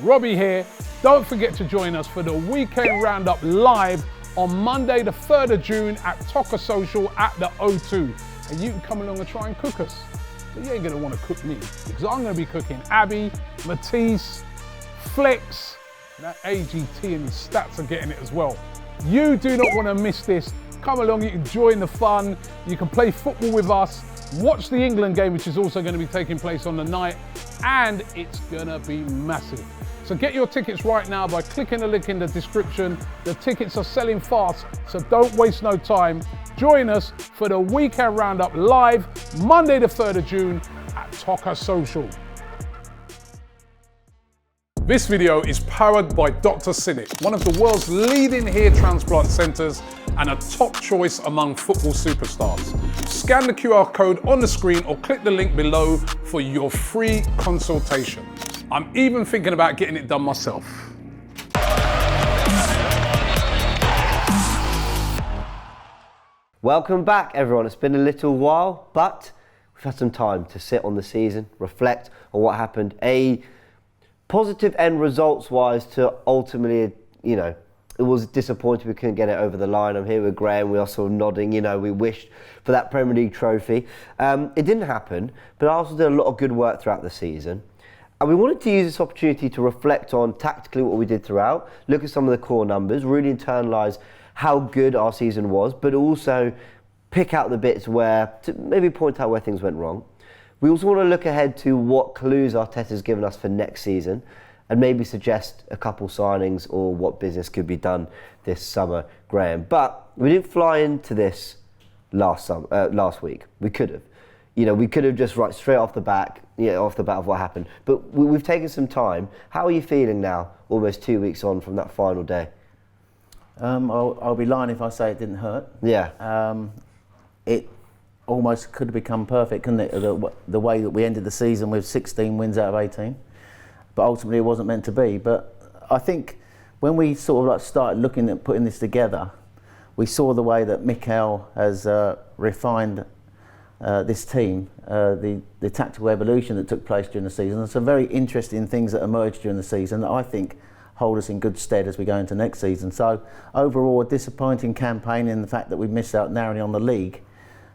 Robbie here. Don't forget to join us for the weekend roundup live on Monday the 3rd of June at Toca Social at the O2. And you can come along and try and cook us. But you ain't gonna wanna cook me, because I'm gonna be cooking Abby, Matisse, Flex, that AGT and his stats are getting it as well. You do not wanna miss this. Come along, you can join the fun, you can play football with us, watch the England game, which is also gonna be taking place on the night, and it's gonna be massive. So get your tickets right now by clicking the link in the description. The tickets are selling fast, so don't waste no time. Join us for the weekend roundup live, Monday the 3rd of June at Toca Social. This video is powered by Dr. Cinik, one of the world's leading hair transplant centres and a top choice among football superstars. Scan the QR code on the screen or click the link below for your free consultation. I'm even thinking about getting it done myself. Welcome back, everyone. It's been a little while, but we've had some time to sit on the season, reflect on what happened. A positive end results-wise to ultimately, it was disappointing we couldn't get it over the line. I'm here with Graham. We are sort of nodding, we wished for that Premier League trophy. It didn't happen, but Arsenal did a lot of good work throughout the season. And we wanted to use this opportunity to reflect on tactically what we did throughout, look at some of the core numbers, really internalise how good our season was, but also pick out the bits where, to maybe point out where things went wrong. We also want to look ahead to what clues Arteta's given us for next season and maybe suggest a couple signings or what business could be done this summer, Graham. But we didn't fly into this last week. We could have. We could have just straight off the bat of what happened. But we've taken some time. How are you feeling now, almost 2 weeks on from that final day? I'll be lying if I say it didn't hurt. Yeah. It almost could have become perfect, couldn't it? The way that we ended the season with 16 wins out of 18. But ultimately it wasn't meant to be. But I think when we sort of started looking at putting this together, we saw the way that Mikel has refined this team, the tactical evolution that took place during the season. There's some very interesting things that emerged during the season that I think hold us in good stead as we go into next season. So overall, a disappointing campaign in the fact that we missed out narrowly on the league,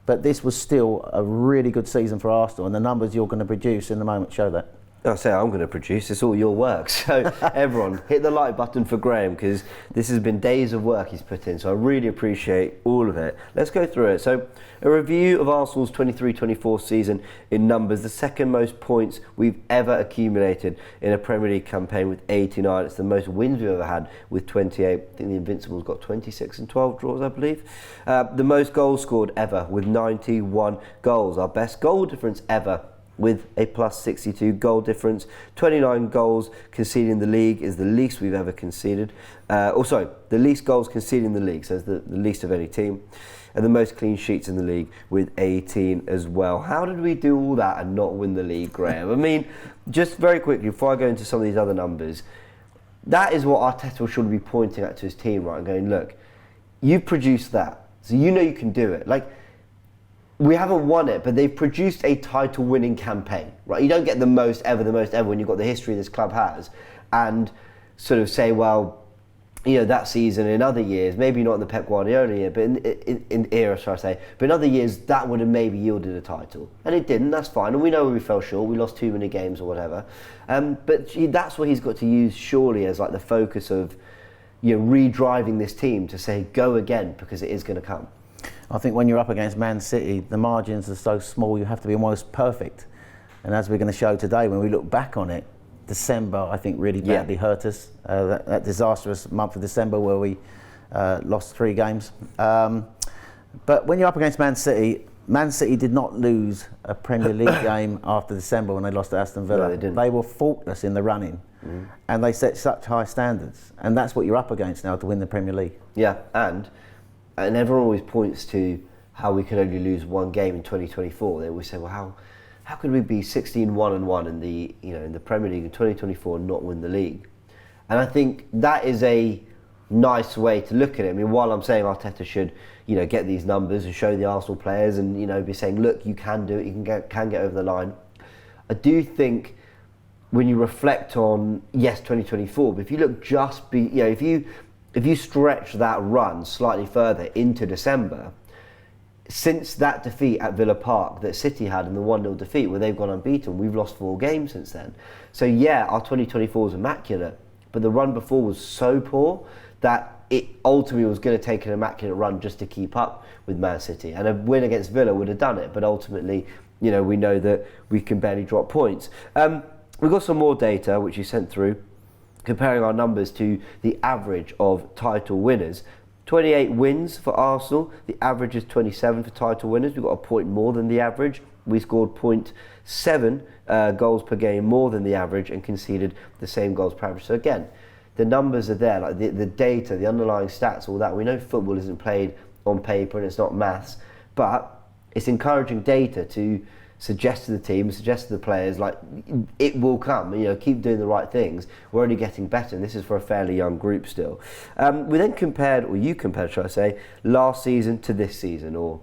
but this was still a really good season for Arsenal, and the numbers you're going to produce in the moment show that. I say I'm going to produce, it's all your work. So everyone, hit the like button for Graham, because this has been days of work he's put in, so I really appreciate all of it. Let's go through it. So a review of Arsenal's 23-24 season in numbers, the second most points we've ever accumulated in a Premier League campaign with 89. It's the most wins we've ever had with 28. I think the Invincibles got 26 and 12 draws, I believe. The most goals scored ever with 91 goals. Our best goal difference ever with a plus 62 goal difference. 29 goals conceded in the league is the least we've ever conceded. The least goals conceded in the league, so it's the least of any team. And the most clean sheets in the league with 18 as well. How did we do all that and not win the league, Graham? I mean, just very quickly, before I go into some of these other numbers, that is what Arteta should be pointing at to his team, right? And going, look, you've produced that, so you know you can do it. We haven't won it, but they've produced a title-winning campaign, right? You don't get the most ever when you've got the history this club has, and sort of say, well, that season in other years, maybe not in the Pep Guardiola year, but in era, shall I say, but in other years that would have maybe yielded a title, and it didn't. That's fine, and we know we fell short. We lost too many games or whatever, but that's what he's got to use surely as the focus of re-driving this team to say go again, because it is going to come. I think when you're up against Man City, the margins are so small, you have to be almost perfect. And as we're going to show today, when we look back on it, December, I think, really badly hurt us. That disastrous month of December where we lost 3 games. But when you're up against Man City did not lose a Premier League game after December when they lost to Aston Villa. No, they didn't. They were faultless in the running. And they set such high standards. And that's what you're up against now to win the Premier League. Yeah, and everyone always points to how we could only lose 1 game in 2024. They always say, well, how could we be 16-1-1 in the Premier League in 2024 and not win the league? And I think that is a nice way to look at it. I mean, while I'm saying Arteta should, get these numbers and show the Arsenal players and, be saying, look, you can do it, you can get over the line. I do think when you reflect on, yes, 2024, but if you look if you stretch that run slightly further into December, since that defeat at Villa Park that City had in the 1-0 defeat where they've gone unbeaten, we've lost 4 games since then. So yeah, our 2024 was immaculate, but the run before was so poor that it ultimately was going to take an immaculate run just to keep up with Man City. And a win against Villa would have done it, but ultimately, we know that we can barely drop points. We've got some more data which you sent through, comparing our numbers to the average of title winners. 28 wins for Arsenal, the average is 27 for title winners. We've got a point more than the average. We scored 0.7 goals per game more than the average and conceded the same goals per average. So again, the numbers are there, like the data, the underlying stats, all that. We know football isn't played on paper and it's not maths, but it's encouraging data to suggest to the team, suggest to the players, like, it will come, keep doing the right things. We're only getting better, and this is for a fairly young group still. We then compared, or you compared, should I say, last season to this season, or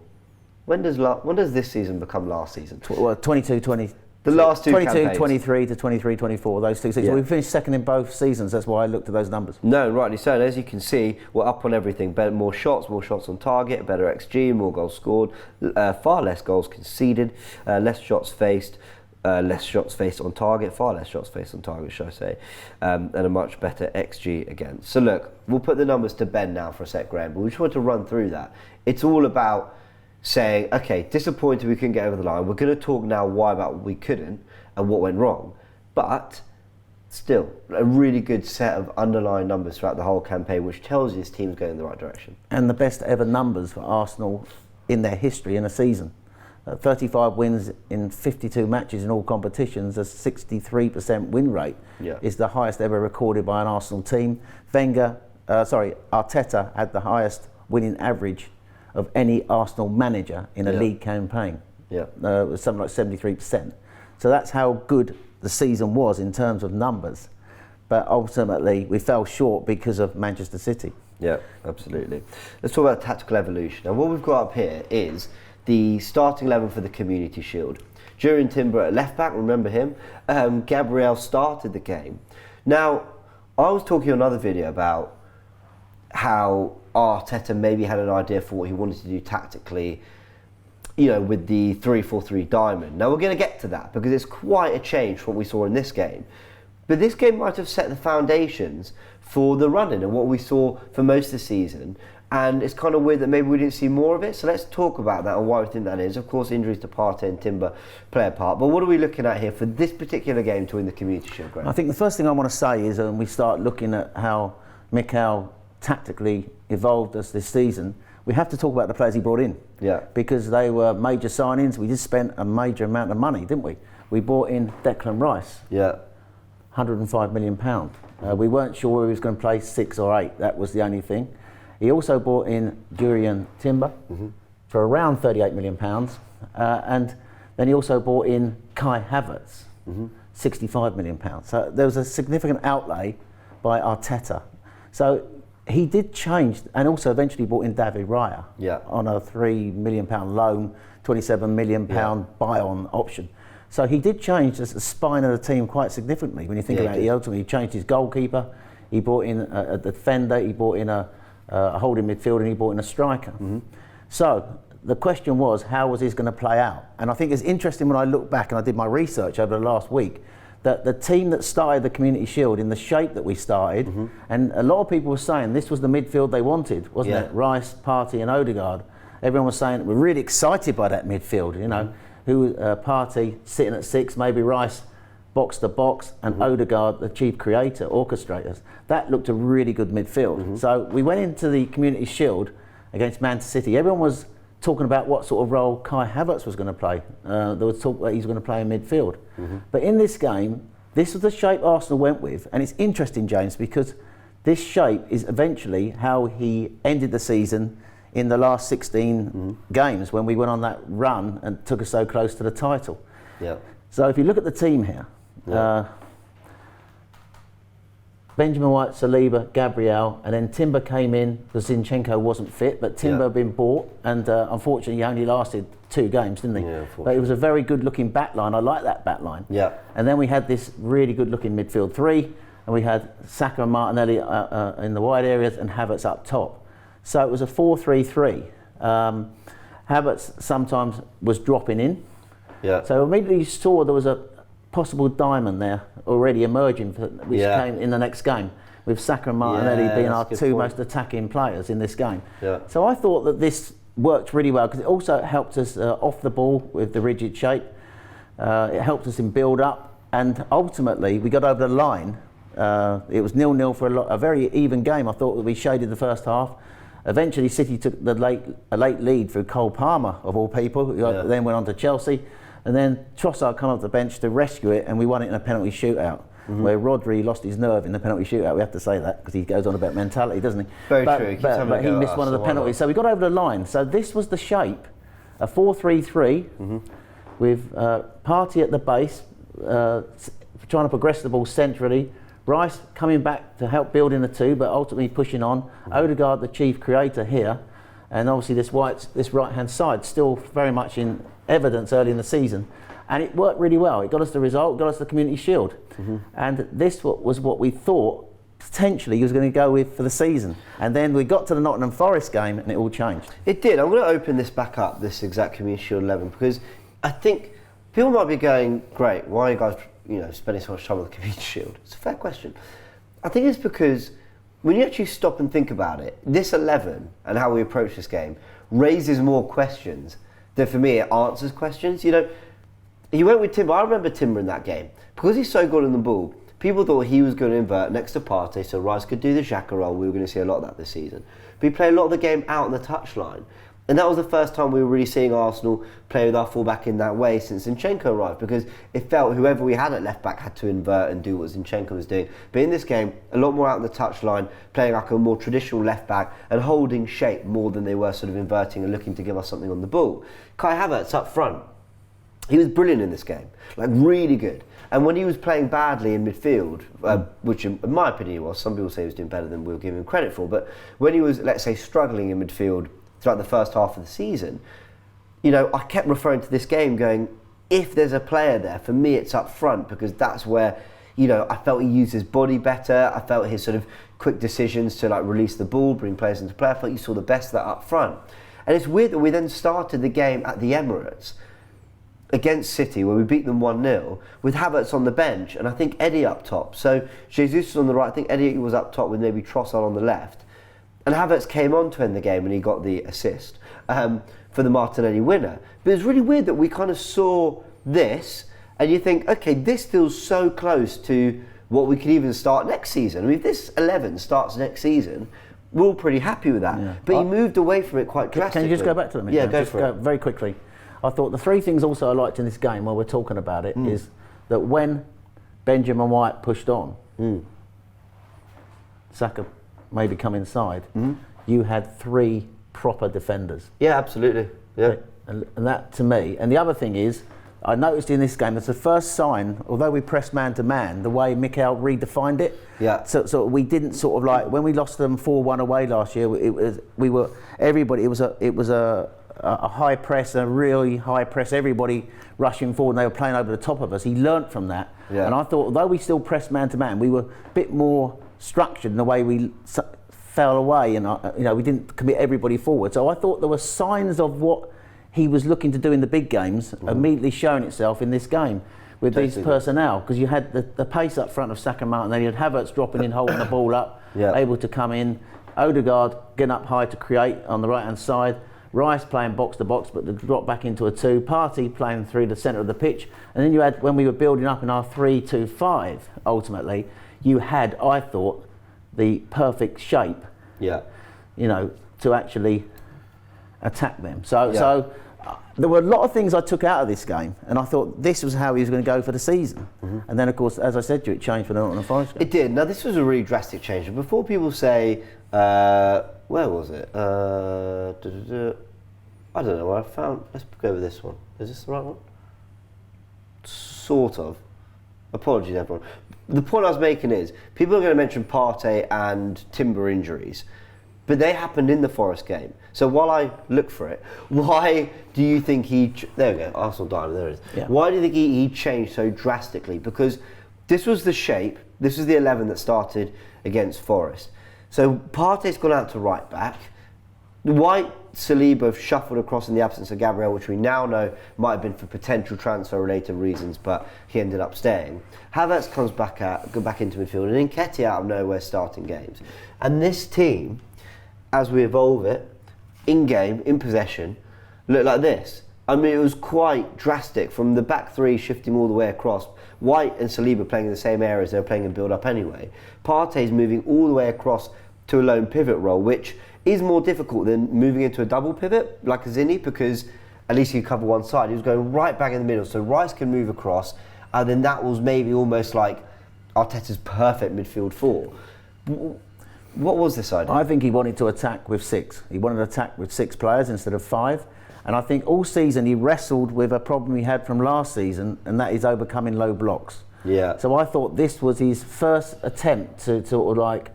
when does this season become last season? Well, 22-20. The last 2 campaigns. 22-23 to 23-24, those 2 seasons. Yeah. We finished second in both seasons, that's why I looked at those numbers. No, rightly so. And as you can see, we're up on everything. More shots on target, better XG, more goals scored, far less goals conceded, less shots faced on target, far less shots faced on target, should I say, and a much better XG again. So look, we'll put the numbers to bed now for a sec, Graham, but we just want to run through that. It's all about saying, okay, disappointed we couldn't get over the line. We're going to talk now why about what we couldn't and what went wrong. But still, a really good set of underlying numbers throughout the whole campaign, which tells you this team's going in the right direction. And the best ever numbers for Arsenal in their history in a season. 35 wins in 52 matches in all competitions, a 63% win rate is the highest ever recorded by an Arsenal team. Arteta had the highest winning average of any Arsenal manager in a league campaign. Something like 73%. So that's how good the season was in terms of numbers. But ultimately, we fell short because of Manchester City. Yeah, absolutely. Let's talk about tactical evolution. And what we've got up here is the starting 11 for the Community Shield. Jurriën Timber at left back, remember him? Gabriel started the game. Now, I was talking on another video about how Arteta maybe had an idea for what he wanted to do tactically, with the 3-4-3 diamond. Now we're going to get to that because it's quite a change from what we saw in this game. But this game might have set the foundations for the run-in and what we saw for most of the season. And it's kind of weird that maybe we didn't see more of it. So let's talk about that and why we think that is. Of course, injuries to Partey and Timber play a part. But what are we looking at here for this particular game to win the Community Shield, Graham? I think the first thing I want to say is when we start looking at how Mikel tactically evolved us this season, we have to talk about the players he brought in. Yeah. Because they were major signings. We just spent a major amount of money, didn't we? We brought in Declan Rice. Yeah. £105 million. We weren't sure whether he was going to play 6 or 8. That was the only thing. He also brought in Jurriën Timber for around £38 million. And then he also brought in Kai Havertz, £65 million. So there was a significant outlay by Arteta. So he did change, and also eventually brought in David Raya on a £3 million loan, £27 million buy-on option. So he did change the spine of the team quite significantly. When you think about it, he ultimately changed his goalkeeper, he brought in a defender, he brought in a holding midfielder, and he brought in a striker. So the question was, how was this going to play out? And I think it's interesting when I look back and I did my research over the last week, that the team that started the Community Shield in the shape that we started, and a lot of people were saying this was the midfield they wanted, wasn't it? Rice, Partey and Odegaard. Everyone was saying we're really excited by that midfield, Partey sitting at 6, maybe Rice box to box, and Odegaard, the chief creator, orchestrators. That looked a really good midfield. So we went into the Community Shield against Manchester City. Everyone was talking about what sort of role Kai Havertz was going to play. There was talk that he's going to play in midfield. But in this game, this was the shape Arsenal went with. And it's interesting, James, because this shape is eventually how he ended the season in the last 16 games when we went on that run and took us so close to the title. So if you look at the team here, Benjamin White, Saliba, Gabriel, and then Timber came in because Zinchenko wasn't fit, but Timber had been bought, and unfortunately he only lasted 2 games, didn't he? Yeah, but it was a very good looking back line. I like that back line. Yeah. And then we had this really good looking midfield 3, and we had Saka and Martinelli in the wide areas and Havertz up top. So it was a 4-3-3. Havertz sometimes was dropping in. Yeah. So immediately you saw there was a possible diamond there already emerging, which came in the next game, with Saka and Martinelli being our 2 most attacking players in this game. Yeah. So I thought that this worked really well because it also helped us off the ball with the rigid shape. It helped us in build-up, and ultimately we got over the line. It was 0-0 for a very even game. I thought that we shaded the first half. Eventually City took a late lead through Cole Palmer, of all people, who then went on to Chelsea. And then Trossard came off the bench to rescue it, and we won it in a penalty shootout, where Rodri lost his nerve in the penalty shootout. We have to say that because he goes on about mentality, doesn't he? Very true. But he missed one of the penalties. So we got over the line. So this was the shape, a 4-3-3 with Partey at the base, trying to progress the ball centrally. Rice coming back to help build in the 2, but ultimately pushing on. Odegaard, the chief creator here, and obviously this right-hand side still very much in evidence early in the season, and it worked really well. It got us the result, got us the Community Shield, and this was what we thought potentially he was going to go with for the season. And then we got to the Nottingham Forest game, and it all changed. It did. I'm going to open this back up, this exact Community Shield 11, because I think people might be going, "Great, why are you guys, spending so much time on the Community Shield?" It's a fair question. I think it's because when you actually stop and think about it, this 11 and how we approach this game raises more questions than, for me, it answers questions. He went with Timber. I remember Timber in that game. Because he's so good on the ball, people thought he was going to invert next to Partey, so Rice could do the Xhaka role. We were going to see a lot of that this season. But he played a lot of the game out on the touchline. And that was the first time we were really seeing Arsenal play with our fullback in that way since Zinchenko arrived, because it felt whoever we had at left back had to invert and do what Zinchenko was doing. But in this game, a lot more out on the touchline, playing like a more traditional left back and holding shape more than they were sort of inverting and looking to give us something on the ball. Kai Havertz up front, he was brilliant in this game, like really good. And when he was playing badly in midfield, which in my opinion he was, some people say he was doing better than we'll give him credit for, but when he was, let's say, struggling in midfield throughout the first half of the season, I kept referring to this game going, if there's a player there, for me it's up front, because that's where, I felt he used his body better. I felt his sort of quick decisions to release the ball, bring players into play. I felt you saw the best of that up front. And it's weird that we then started the game at the Emirates against City, where we beat them 1-0, with Havertz on the bench, and I think Eddie up top. So Jesus was on the right, I think Eddie was up top with maybe Trossard on the left. And Havertz came on to end the game and he got the assist for the Martinelli winner. But it's really weird that we kind of saw this and you think, okay, this feels so close to what we could even start next season. I mean, if this 11 starts next season, we're all pretty happy with that. Yeah. But he moved away from it quite drastically. Can you just go back to them? Yeah, go for it. Very quickly. I thought the 3 things also I liked in this game while we're talking about it is that when Benjamin White pushed on, Saka maybe come inside, you had 3 proper defenders. Yeah, absolutely. Yeah. And that to me, and the other thing is, I noticed in this game, it's the first sign, although we pressed man to man, the way Mikel redefined it. Yeah. So we didn't sort of when we lost them 4-1 away last year, it was a high press, a really high press, everybody rushing forward and they were playing over the top of us. He learnt from that. Yeah. And I thought, although we still pressed man to man, we were a bit more structured in the way we fell away, and we didn't commit everybody forward. So I thought there were signs of what he was looking to do in the big games immediately showing itself in this game with these personnel, because you had the pace up front of Saka and Martin, then you had Havertz dropping in, holding the ball up, able to come in, Odegaard getting up high to create on the right hand side, Rice playing box to box but to drop back into a 2, Partey playing through the centre of the pitch, and then you had, when we were building up in our 3-2-5 ultimately, you had, I thought, the perfect shape, to actually attack them. So there were a lot of things I took out of this game, and I thought this was how he was going to go for the season. And then, of course, as I said to you, it changed for the Nottingham Forest game. It did. Now, this was a really drastic change. And before people say, where was it? I don't know. Let's go with this one. Is this the right one? Sort of. Apologies, everyone. The point I was making is, people are going to mention Partey and Timber injuries, but they happened in the Forest game. So while I look for it, why do you think there we go, Arsenal Diamond, there it is. Yeah. Why do you think he changed so drastically? Because this was the shape, this was the 11 that started against Forest. So Partey's gone out to right back. White, Saliba have shuffled across in the absence of Gabriel, which we now know might have been for potential transfer-related reasons, but he ended up staying. Havertz comes back into midfield, and Nketiah out of nowhere starting games. And this team, as we evolve it, in-game, in possession, looked like this. I mean, it was quite drastic from the back three shifting all the way across. White and Saliba playing in the same areas they were playing in build-up anyway. Partey's moving all the way across to a lone pivot role, which is more difficult than moving into a double pivot like a Cinik, because at least you cover one side. He was going right back in the middle, so Rice can move across, and then that was maybe almost like Arteta's perfect midfield four. What was this idea? I think he wanted to attack with 6. He wanted to attack with 6 players instead of 5. And I think all season he wrestled with a problem he had from last season, and that is overcoming low blocks. Yeah. So I thought this was his first attempt to sort of like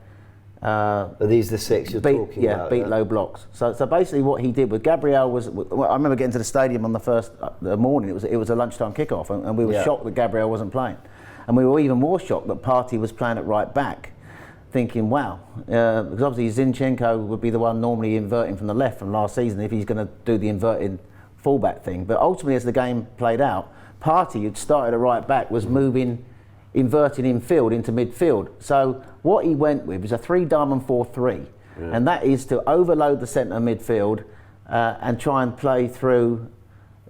Are these the 6 you're talking about? Beat low blocks. So basically what he did with Gabriel was, I remember getting to the stadium on the first morning, it was a lunchtime kickoff, and we were shocked that Gabriel wasn't playing. And we were even more shocked that Partey was playing at right back, thinking, wow, because obviously Zinchenko would be the one normally inverting from the left from last season if he's going to do the inverted fullback thing. But ultimately, as the game played out, Partey, who'd started at right back, was inverting infield into midfield. So what he went with was a 3-diamond 4-3, and that is to overload the centre midfield and try and play through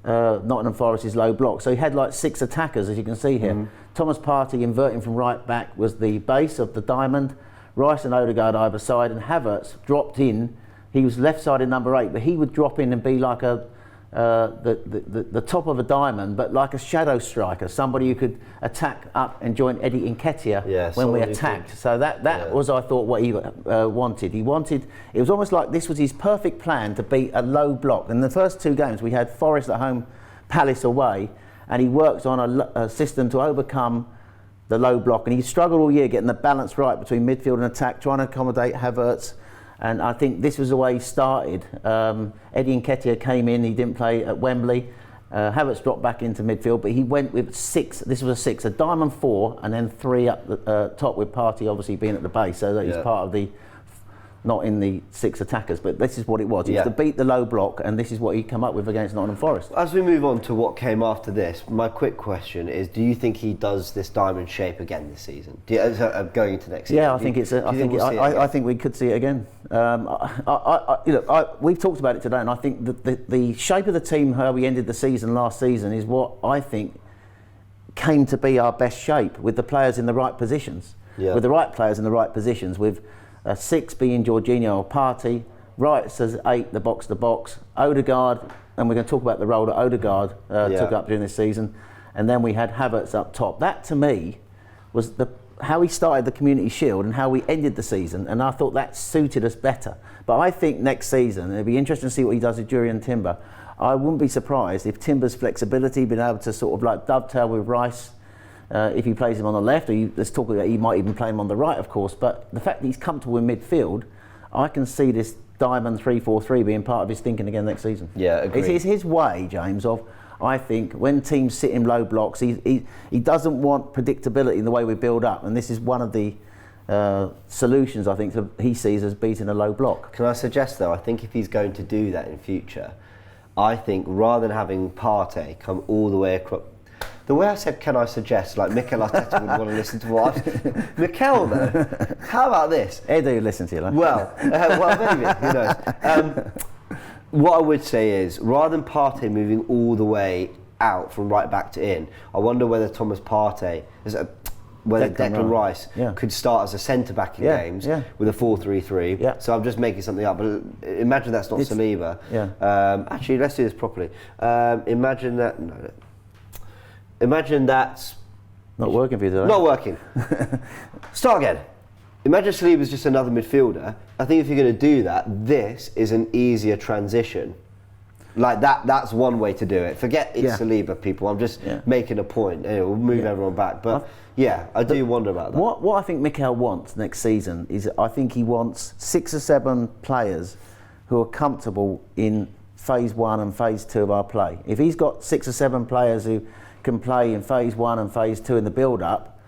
Nottingham Forest's low block. So he had like 6 attackers, as you can see here. Thomas Partey inverting from right back was the base of the diamond. Rice and Odegaard either side, and Havertz dropped in. He was left-sided number 8, but he would drop in and be like the top of a diamond, but like a shadow striker, somebody who could attack up and join Eddie Nketiah when we attacked. So that was, I thought, what he wanted. It was almost like this was his perfect plan to beat a low block. In the first 2 games, we had Forest at home, Palace away, and he worked on a system to overcome the low block, and he struggled all year getting the balance right between midfield and attack, trying to accommodate Havertz. And I think this was the way he started. Eddie Nketiah came in, he didn't play at Wembley. Havertz dropped back into midfield, but he went with 6. This was a 6, a diamond 4, and then 3 up the top, with Partey obviously being at the base, so that he's part of the, not in the 6 attackers, but this is what it was. It was to beat the low block, and this is what he come up with against Nottingham Forest. As we move on to what came after this, my quick question is: do you think he does this diamond shape again this season? Going into next season? Yeah, I think we could see it again. We've talked about it today, and I think that the shape of the team, how we ended the season last season, is what I think came to be our best shape, with the players in the right positions. With the right players in the right positions, with 6 being Jorginho or Partey, Rice as 8, the box to box, Odegaard, and we're going to talk about the role that Odegaard took up during this season, and then we had Havertz up top. That to me was how he started the Community Shield and how we ended the season, and I thought that suited us better. But I think next season, it'll be interesting to see what he does with Jurriën Timber. I wouldn't be surprised if Timber's flexibility, being able to sort of like dovetail with Rice, if he plays him on the left, or let's talk about he might even play him on the right, of course. But the fact that he's comfortable in midfield, I can see this diamond 3-4-3 being part of his thinking again next season. Yeah, agreed. It's his way, James, of, I think, when teams sit in low blocks, he doesn't want predictability in the way we build up, and this is one of the solutions, I think, he sees as beating a low block. Can I suggest, though, I think if he's going to do that in future, I think rather than having Partey come all the way across, the way I said, can I suggest, like Mikel Arteta would want to listen to what I've... Mikel, though, how about this? Edu listen to you, like. Well, maybe, who knows. What I would say is, rather than Partey moving all the way out from right back to in, I wonder whether Thomas Partey, whether Declan Rice could start as a centre-back in games with a 4-3-3. Yeah. So I'm just making something up, but imagine that's not Saliba. Actually, let's do this properly. Imagine that's... Not working for you, today. Not working. Start again. Imagine Saliba's just another midfielder. I think if you're going to do that, this is an easier transition. Like that's one way to do it. Forget it's Saliba, people. I'm just making a point. Anyway, we'll move everyone back. But I do wonder about that. What I think Mikel wants next season is, I think he wants 6 or 7 players who are comfortable in phase 1 and phase 2 of our play. If he's got 6 or 7 players who can play in phase 1 and phase 2 in the build-up,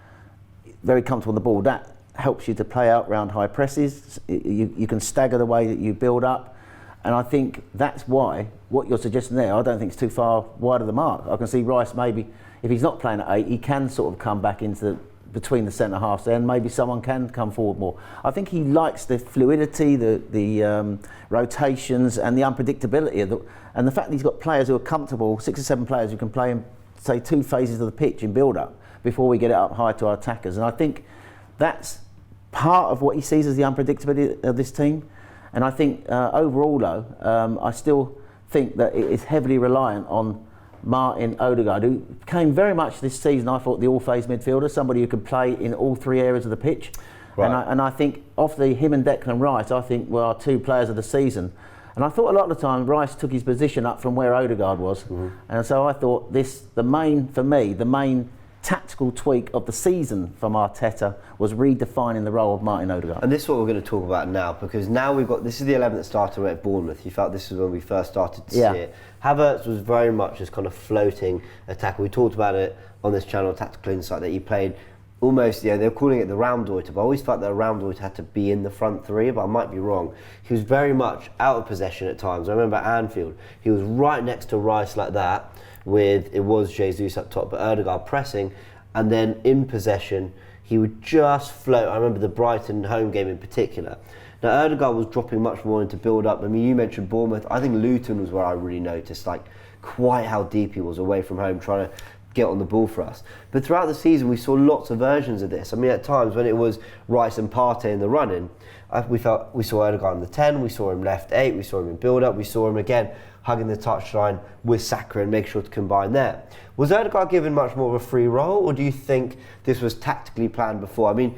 very comfortable on the ball, that helps you to play out round high presses. You can stagger the way that you build up. And I think that's why what you're suggesting there, I don't think it's too far wide of the mark. I can see Rice maybe, if he's not playing at 8, he can sort of come back into between the centre halves there, and maybe someone can come forward more. I think he likes the fluidity, the rotations, and the unpredictability and the fact that he's got players who are comfortable, 6 or 7 players who can play in, say, 2 phases of the pitch in build-up before we get it up high to our attackers. And I think that's part of what he sees as the unpredictability of this team. And I think overall, though, I still think that it is heavily reliant on Martin Odegaard, who came very much this season, I thought, the all-phase midfielder, somebody who could play in all 3 areas of the pitch. Right. And I think off him and Declan Rice, I think were our 2 players of the season. And I thought a lot of the time Rice took his position up from where Odegaard was. Mm-hmm. And so I thought the main tactical tweak of the season from Arteta was redefining the role of Martin Odegaard. And this is what we're going to talk about now, because now this is the 11 that started at Bournemouth. You felt this is when we first started to see it. Havertz was very much this kind of floating attacker. We talked about it on this channel, Tactical Insight, that he played almost, they were calling it the roundup, but I always felt that a roundup had to be in the front 3, but I might be wrong. He was very much out of possession at times. I remember at Anfield, he was right next to Rice like that, it was Jesus up top, but Odegaard pressing, and then in possession, he would just float. I remember the Brighton home game in particular. Now, Odegaard was dropping much more into build-up. I mean, you mentioned Bournemouth. I think Luton was where I really noticed, quite how deep he was away from home, trying to get on the ball for us. But throughout the season, we saw lots of versions of this. I mean, at times when it was Rice and Partey in the run-in, we saw Odegaard in the 10, we saw him left 8, we saw him in build-up, we saw him again hugging the touchline with Saka and make sure to combine there. Was Odegaard given much more of a free role, or do you think this was tactically planned before? I mean,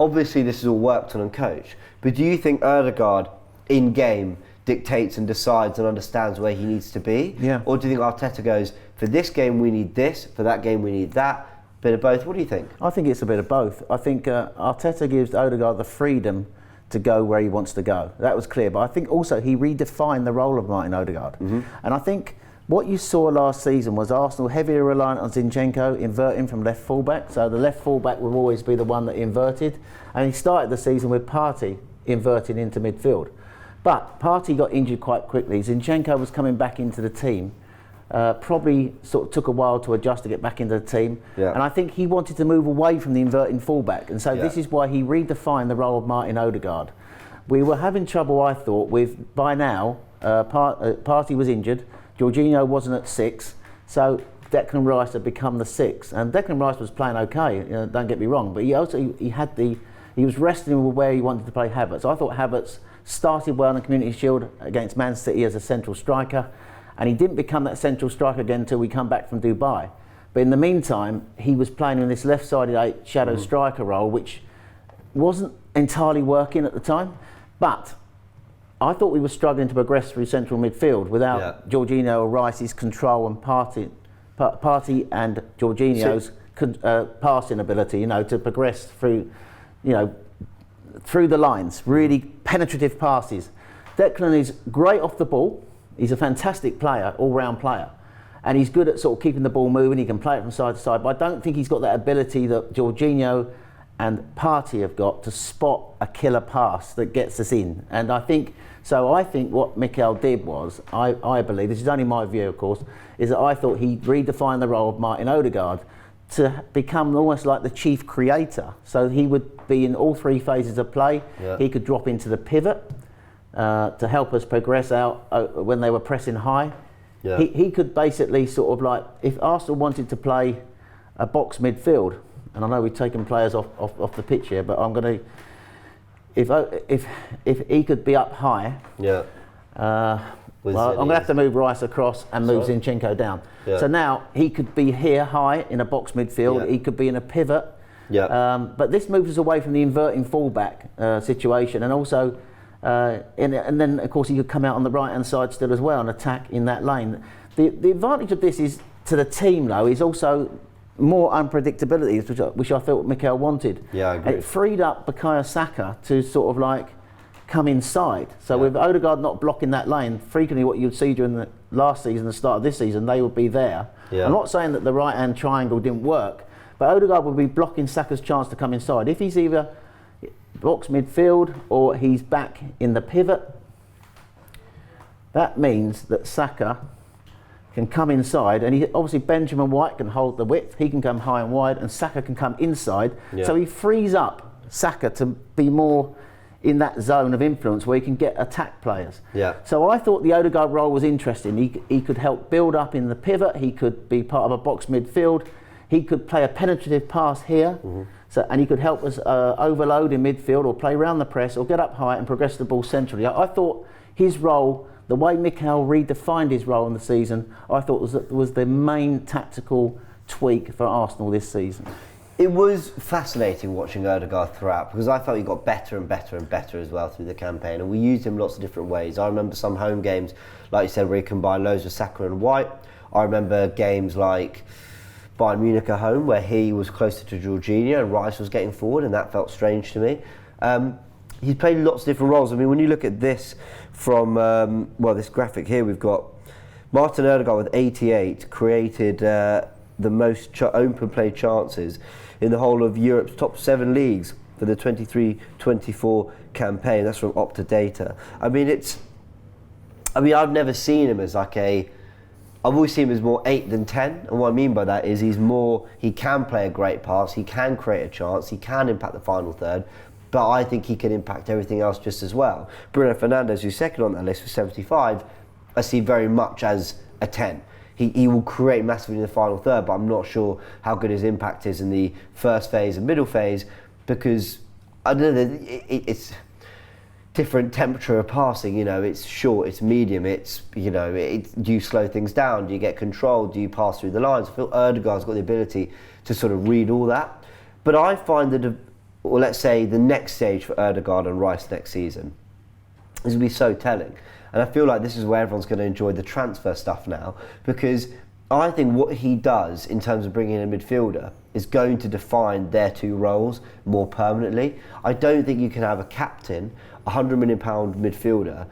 obviously this is all worked on and coached, but do you think Odegaard in game dictates and decides and understands where he needs to be? Yeah. Or do you think Arteta goes, for this game we need this, for that game we need that, bit of both? What do you think? I think it's a bit of both. I think Arteta gives Odegaard the freedom to go where he wants to go. That was clear, but I think also he redefined the role of Martin Odegaard. Mm-hmm. And I think what you saw last season was Arsenal heavily reliant on Zinchenko inverting from left fullback, so the left fullback would always be the one that inverted, and he started the season with Partey inverting into midfield. But Partey got injured quite quickly. Zinchenko was coming back into the team, probably sort of took a while to adjust to get back into the team. Yeah. And I think he wanted to move away from the inverting fullback. And so this is why he redefined the role of Martin Odegaard. We were having trouble, I thought, with, by now, Partey was injured, Jorginho wasn't at 6, so Declan Rice had become the 6. And Declan Rice was playing okay, don't get me wrong, but he was resting with where he wanted to play Havertz. I thought Havertz started well in the Community Shield against Man City as a central striker, and he didn't become that central striker again until we come back from Dubai. But in the meantime, he was playing in this left-sided 8 shadow striker role, which wasn't entirely working at the time. But I thought we were struggling to progress through central midfield without Jorginho or Rice's control and Partey and Jorginho's passing ability, to progress through, through the lines, really penetrative passes. Declan is great off the ball. He's a fantastic player, all-round player. And he's good at sort of keeping the ball moving. He can play it from side to side. But I don't think he's got that ability that Jorginho and Partey have got to spot a killer pass that gets us in. And I think what Mikel did was, I believe, this is only my view of course, is that I thought he redefined the role of Martin Odegaard to become almost like the chief creator. So he would be in all 3 phases of play. Yeah. He could drop into the pivot to help us progress out when they were pressing high. Yeah. He could basically sort of like, if Arsenal wanted to play a box midfield, and I know we've taken players off the pitch here, but I'm going to, if he could be up high, I'm going to have to move Rice across and move Zinchenko down. Yeah. So now he could be here high in a box midfield. Yeah. He could be in a pivot. Yeah. But this moves us away from the inverting fullback situation, and also and then of course he could come out on the right hand side still as well and attack in that lane. The advantage of this is to the team though is also more unpredictability, which I thought Mikel wanted. Yeah, I agree. It freed up Bacary Sagna to sort of like come inside. So with Odegaard not blocking that lane, frequently what you'd see during the last season, the start of this season, they would be there. Yeah. I'm not saying that the right hand triangle didn't work, but Odegaard would be blocking Saka's chance to come inside. If he's either box midfield or he's back in the pivot, that means that Saka can come inside, and obviously Benjamin White can hold the width, he can come high and wide, and Saka can come inside, so he frees up Saka to be more in that zone of influence where he can get attack players. So I thought the Odegaard role was interesting. He could help build up in the pivot, he could be part of a box midfield, he could play a penetrative pass here, and he could help us overload in midfield or play round the press or get up high and progress the ball centrally. I thought his role, the way Mikel redefined his role in the season, I thought was the main tactical tweak for Arsenal this season. It was fascinating watching Odegaard throughout because I felt he got better and better and better as well through the campaign, and we used him lots of different ways. I remember some home games, like you said, where he combined loads with Saka and White. I remember games like Bayern Munich at home where he was closer to Jorginho and Rice was getting forward, and that felt strange to me. He's played lots of different roles. I mean, when you look at this from, this graphic here, we've got Martin Odegaard with 88 created the most open play chances in the whole of Europe's top 7 leagues for the 23-24 campaign. That's from Opta data. I've never seen him as I've always seen him as more 8 than 10, and what I mean by that is he can play a great pass, he can create a chance, he can impact the final third, but I think he can impact everything else just as well. Bruno Fernandes, who's second on that list with 75, I see very much as a 10. He will create massively in the final third, but I'm not sure how good his impact is in the first phase and middle phase, because I don't know, it's different temperature of passing. It's short, it's medium, do you slow things down, do you get control, do you pass through the lines? I feel Odegaard's got the ability to sort of read all that, but I find that let's say the next stage for Odegaard and Rice next season is going to be so telling. And I feel like this is where everyone's going to enjoy the transfer stuff now, because I think what he does in terms of bringing in a midfielder is going to define their two roles more permanently. I don't think you can have a captain, £100 million midfielder,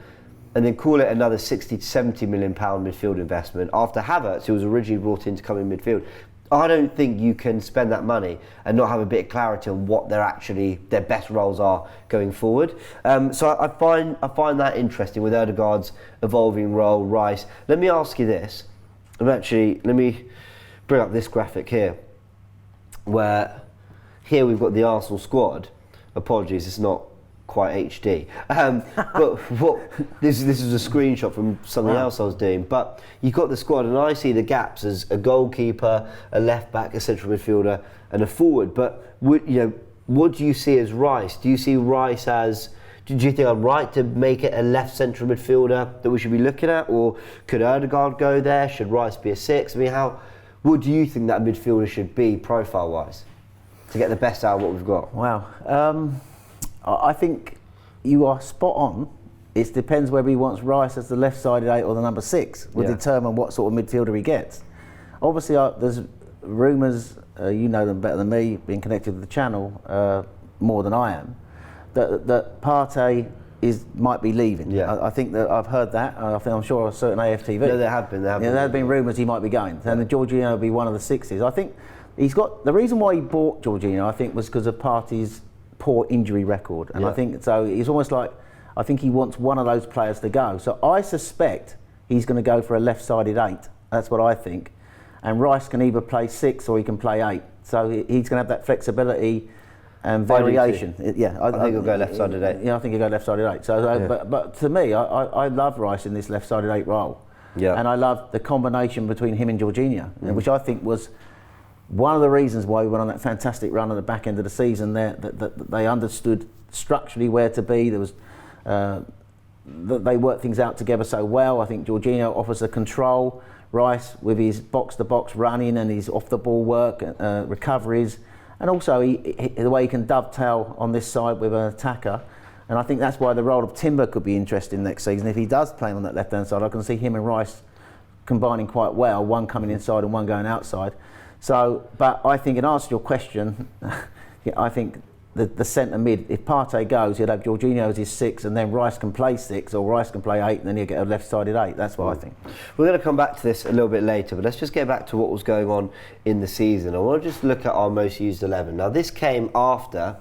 and then call it another £60 to £70 million midfield investment after Havertz, who was originally brought in to come in midfield. I don't think you can spend that money and not have a bit of clarity on what their best roles are going forward. So I find that interesting with Odegaard's evolving role. Rice. Let me ask you this. Let me bring up this graphic here, where here we've got the Arsenal squad. Apologies, it's not quite HD. But this is a screenshot from something else I was doing. But you've got the squad, and I see the gaps as a goalkeeper, a left back, a central midfielder, and a forward. But what do you see as Rice? Do you see Rice as? Do you think I'm right to make it a left central midfielder that we should be looking at, or could Odegaard go there? Should Rice be a 6? I mean, what do you think that midfielder should be profile-wise to get the best out of what we've got? Wow. I think you are spot on. It depends whether he wants Rice as the left-sided 8 or the number 6 will determine what sort of midfielder he gets. Obviously, there's rumours, you know them better than me, being connected with the channel more than I am, that Partey might be leaving. I think that I've heard that. I'm sure a certain AFTV. No, there have been. There have been rumours he might be going, and Jorginho will be one of the 6s. I think he's got the reason why he bought Jorginho. I think was because of Partey's poor injury record, and I think so. He's almost like, I think he wants one of those players to go. So I suspect he's going to go for a left-sided 8. That's what I think. And Rice can either play 6 or he can play 8. So he's going to have that flexibility and variation. I think he'll go left-sided 8. Yeah, I think he'll go left-sided 8. So, but to me, I love Rice in this left-sided 8 role. Yeah. And I love the combination between him and Jorginho, which I think was one of the reasons why we went on that fantastic run at the back end of the season. That they understood structurally where to be. There was they worked things out together so well. I think Jorginho offers the control. Rice with his box-to-box running and his off-the-ball work, recoveries, and also the way he can dovetail on this side with an attacker. And I think that's why the role of Timber could be interesting next season. If he does play on that left-hand side, I can see him and Rice combining quite well, one coming inside and one going outside. So, but I think in answer to your question, I think the centre mid, if Partey goes, he'll have Jorginho as his 6, and then Rice can play 6, or Rice can play 8, and then he'll get a left-sided 8. That's what I think. We're going to come back to this a little bit later, but let's just get back to what was going on in the season. I want to just look at our most used 11. Now, this came after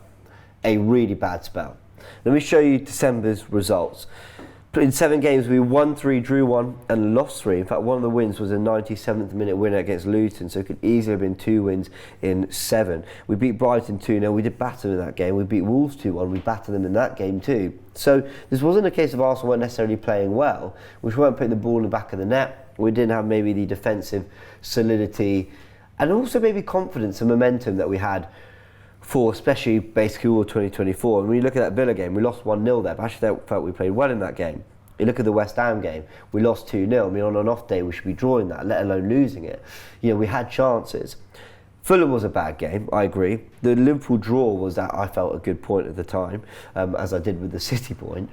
a really bad spell. Let me show you December's results. In 7 games, we won 3, drew 1, and lost 3. In fact, one of the wins was a 97th minute winner against Luton, so it could easily have been 2 wins in 7. We beat Brighton 2-0. We did batter them in that game. We beat Wolves 2-1. We battered them in that game too. So this wasn't a case of Arsenal weren't necessarily playing well, which weren't putting the ball in the back of the net. We didn't have maybe the defensive solidity and also maybe confidence and momentum that we had for especially basically all 2024. And when you look at that Villa game, we lost 1-0 there, but actually I felt we played well in that game. You look at the West Ham game, we lost 2-0. I mean, on an off day, we should be drawing that, let alone losing it. You know, we had chances. Fulham was a bad game, I agree. The Liverpool draw was, that I felt, a good point at the time, as I did with the City point.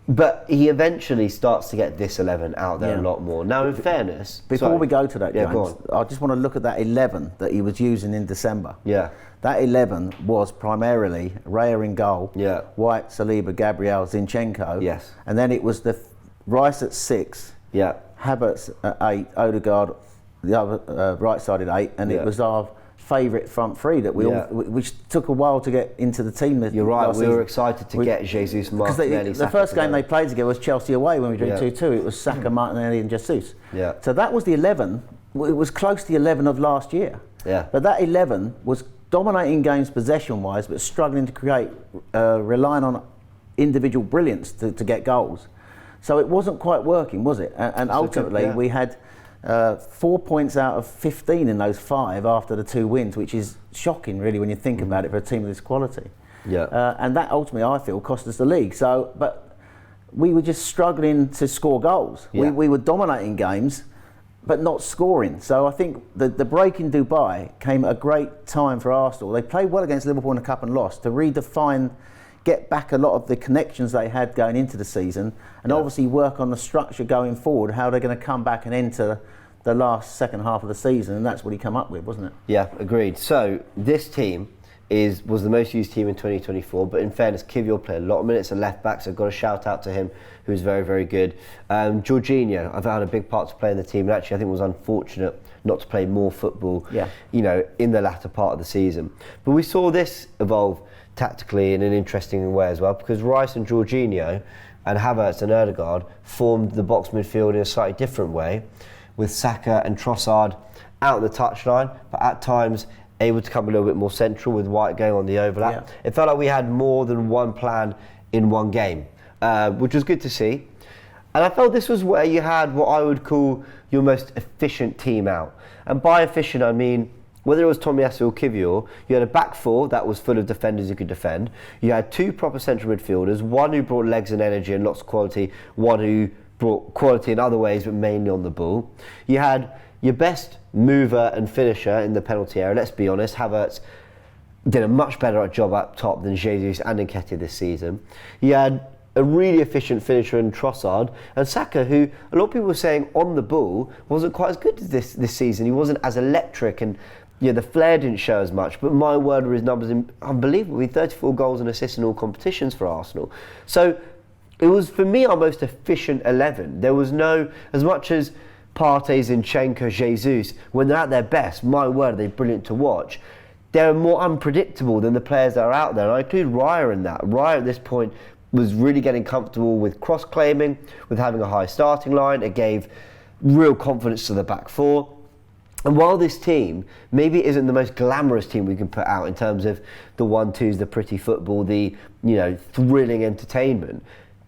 But he eventually starts to get this 11 out there a lot more. Now, in fairness... Before we go to that, James, I just want to look at that 11 that he was using in December. Yeah. That 11 was primarily Raya in goal, White, Saliba, Gabriel, Zinchenko. Yes. And then it was the Rice at 6, Havertz at 8, Odegaard, the other right-sided 8, and it was our favourite front three that we all, which took a while to get into the team. You're right, we were excited to get Jesus, Martinelli, the first game they played together was Chelsea away when we drew 2-2. It was Saka, Martinelli and Jesus. Yeah. So that was the 11. It was close to the 11 of last year. Yeah. But that 11 was dominating games possession-wise, but struggling to create, relying on individual brilliance to get goals. So it wasn't quite working, was it? And ultimately we had 4 points out of 15 in those 5 after the 2 wins, which is shocking, really, when you think about it for a team of this quality. Yeah. And that ultimately, I feel, cost us the league. So, but we were just struggling to score goals. Yeah. We were dominating games, but not scoring. So I think the break in Dubai came at a great time for Arsenal. They played well against Liverpool in the Cup and lost, to redefine, get back a lot of the connections they had going into the season, and obviously work on the structure going forward, how they're going to come back and enter the second half of the season, and that's what he come up with, wasn't it? Yeah, agreed. So this team was the most used team in 2024, but in fairness, Kivior played a lot of minutes at left back, so I've got to shout out to him, who's very, very good. Jorginho, I've had a big part to play in the team, and actually I think it was unfortunate not to play more football, you know, in the latter part of the season. But we saw this evolve tactically in an interesting way as well, because Rice and Jorginho and Havertz and Odegaard formed the box midfield in a slightly different way, with Saka and Trossard out on the touchline, but at times able to come a little bit more central with White going on the overlap. It felt like we had more than one plan in one game, which was good to see. And I felt this was where you had what I would call your most efficient team out. And by efficient, I mean, whether it was Tomiyasu or Kivior, you had a back 4 that was full of defenders who could defend. You had 2 proper central midfielders, one who brought legs and energy and lots of quality, one who brought quality in other ways, but mainly on the ball. You had your best mover and finisher in the penalty area. Let's be honest, Havertz did a much better job up top than Jesus and Nketiah this season. You had a really efficient finisher in Trossard, and Saka, who a lot of people were saying on the ball wasn't quite as good as this season. He wasn't as electric, and the flair didn't show as much, but my word were his numbers unbelievable. He had 34 goals and assists in all competitions for Arsenal. So it was, for me, our most efficient 11. There was no, as much as Partey, Zinchenko, Jesus, when they're at their best, my word, they're brilliant to watch. They're more unpredictable than the players that are out there. And I include Raya in that. Raya at this point was really getting comfortable with cross-claiming, with having a high starting line. It gave real confidence to the back 4. And while this team maybe isn't the most glamorous team we can put out in terms of the 1-2s, the pretty football, the thrilling entertainment,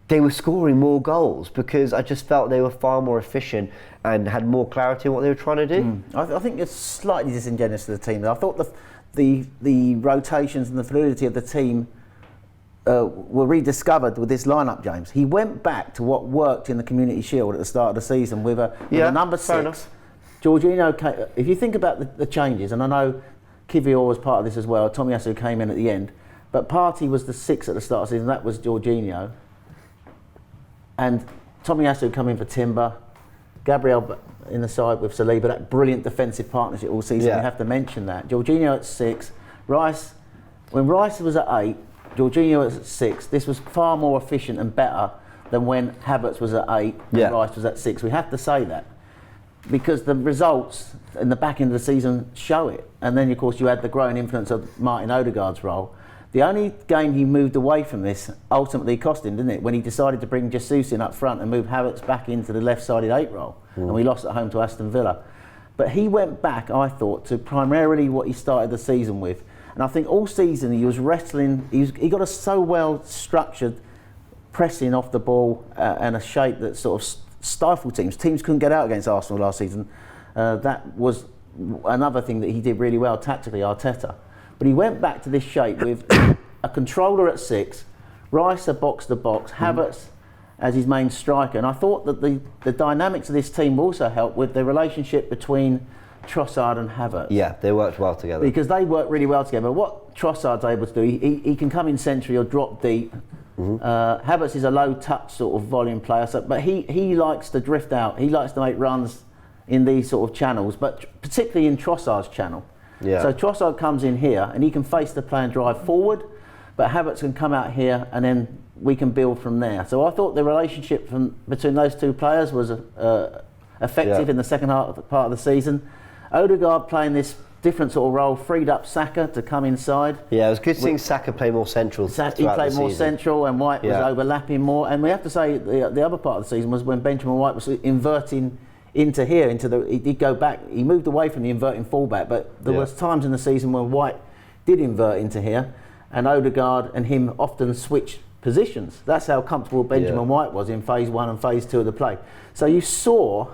they were scoring more goals because I just felt they were far more efficient and had more clarity in what they were trying to do. I think it's slightly disingenuous to the team. I thought the rotations and the fluidity of the team were rediscovered with this lineup, James. He went back to what worked in the Community Shield at the start of the season with a number 6. Jorginho, if you think about the changes, and I know Kivior was part of this as well, Tomiyasu came in at the end, But Partey was the 6 at the start of the season. That was Jorginho. And Tomiyasu come in for Timber. Gabriel in the side with Saliba. That brilliant defensive partnership all season. You have to mention that. Jorginho at 6. Rice, when Rice was at 8, Jorginho was at 6. This was far more efficient and better than when Havertz was at 8 and Rice was at 6. We have to say that. Because the results in the back end of the season show it. And then, of course, you had the growing influence of Martin Odegaard's role. The only game he moved away from this ultimately cost him, didn't it? When he decided to bring Jesus in up front and move Havertz back into the left-sided 8 role. And we lost at home to Aston Villa. But he went back, I thought, to primarily what he started the season with. And I think all season he was wrestling, he got us so well structured, pressing off the ball and a shape that sort of stifled teams. Teams couldn't get out against Arsenal last season. That was another thing that he did really well tactically, Arteta. But he went back to this shape with a controller at 6, Rice a box-to-box, Havertz as his main striker. And I thought that the dynamics of this team also helped with the relationship between Trossard and Havertz. Yeah, they worked well together. Because they work really well together. What Trossard's able to do, he can come in centrally or drop deep. Havertz is a low-touch sort of volume player, but he likes to drift out. He likes to make runs in these sort of channels, but particularly in Trossard's channel. Yeah. So Trossard comes in here and he can face the play and drive forward, but Havertz can come out here and then we can build from there. So I thought the relationship between those two players was effective in the second part of the season. Odegaard playing this different sort of role, freed up Saka to come inside. Yeah, it was good seeing Saka play more central. He played more central and White was overlapping more. And we have to say the other part of the season was when Benjamin White was inverting into here, he did go back, he moved away from the inverting fullback, but there was times in the season when White did invert into here and Odegaard and him often switched positions. That's how comfortable Benjamin White was in phase 1 and phase 2 of the play. So you saw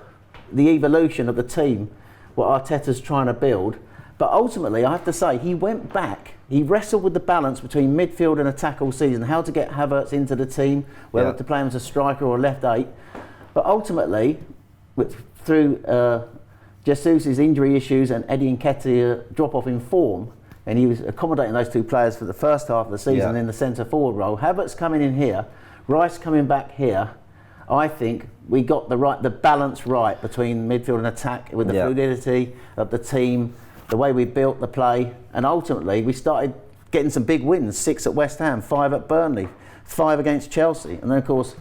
the evolution of the team, what Arteta's trying to build, but ultimately I have to say he went back, he wrestled with the balance between midfield and attack all season, how to get Havertz into the team, whether to play him as a striker or a left 8, but ultimately through Jesus' injury issues and Eddie Nketiah drop off in form, and he was accommodating those two players for the first half of the season in the centre forward role. Havertz coming in here, Rice coming back here. I think we got the balance right between midfield and attack with the fluidity of the team, the way we built the play, and ultimately we started getting some big wins. 6 at West Ham, 5 at Burnley, 5 against Chelsea, and then of course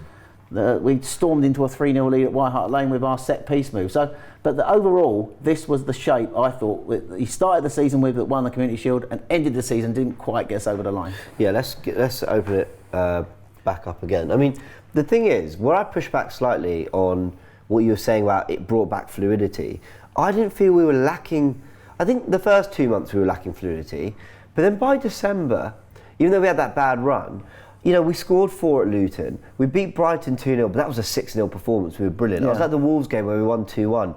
we stormed into a 3-0 lead at White Hart Lane with our set piece move. So, but overall, this was the shape I thought he started the season with that won the Community Shield and ended the season didn't quite get us over the line. Yeah, let's open it back up again. I mean, the thing is, where I push back slightly on what you were saying about it brought back fluidity, I didn't feel we were lacking. I think the first 2 months we were lacking fluidity, but then by December, even though we had that bad run, you know, we scored 4 at Luton. We beat Brighton 2-0, but that was a 6-0 performance. We were brilliant. I was at the Wolves game where we won 2-1.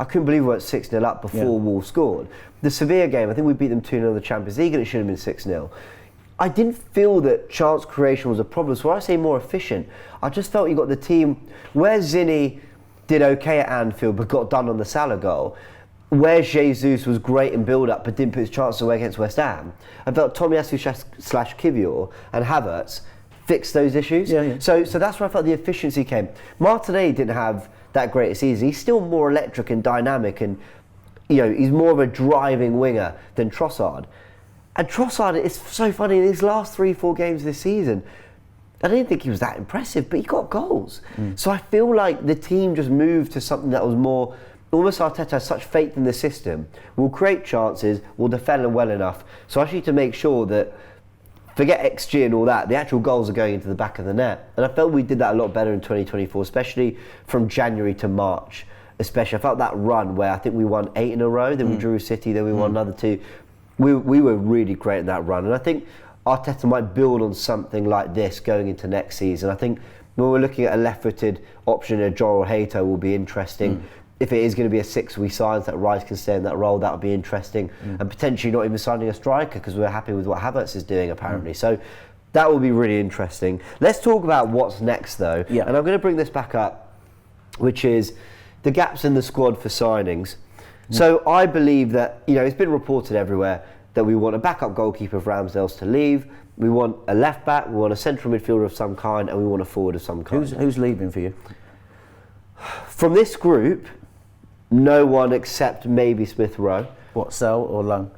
I couldn't believe we were 6-0 up before Wolves scored. The Sevilla game, I think we beat them 2-0 in the Champions League and it should have been 6-0. I didn't feel that chance creation was a problem. So when I say more efficient, I just felt you got the team where Zinni did okay at Anfield but got done on the Salah goal, where Jesus was great in build-up but didn't put his chances away against West Ham. I felt Tomiyasu / Kivior and Havertz fixed those issues. So that's where I felt the efficiency came. Martinelli didn't have that great a season. He's still more electric and dynamic, and you know he's more of a driving winger than Trossard. And Trossard, it's so funny, in his last 3-4 games this season, I didn't think he was that impressive, but he got goals. So I feel like the team just moved to something that was more, almost Arteta has such faith in the system. We'll create chances, we'll defend them well enough. So I need to make sure that, forget XG and all that, the actual goals are going into the back of the net. And I felt we did that a lot better in 2024, especially from January to March. Especially, I felt that run where I think we won 8 in a row, then we drew City, then we won another 2. We were really great in that run. And I think Arteta might build on something like this going into next season. I think when we're looking at a left-footed option, a Joel Hato will be interesting. If it is going to be a 6 we sign, that Rice can stay in that role, that would be interesting. And potentially not even signing a striker because we're happy with what Havertz is doing apparently. So that will be really interesting. Let's talk about what's next though. And I'm going to bring this back up, which is the gaps in the squad for signings. So I believe that, you know, it's been reported everywhere that we want a backup goalkeeper if Ramsdale's to leave. we want a left back, we want a central midfielder of some kind, and we want a forward of some kind. Who's leaving for you? From this group, no one except maybe Smith Rowe. What, sell or loan?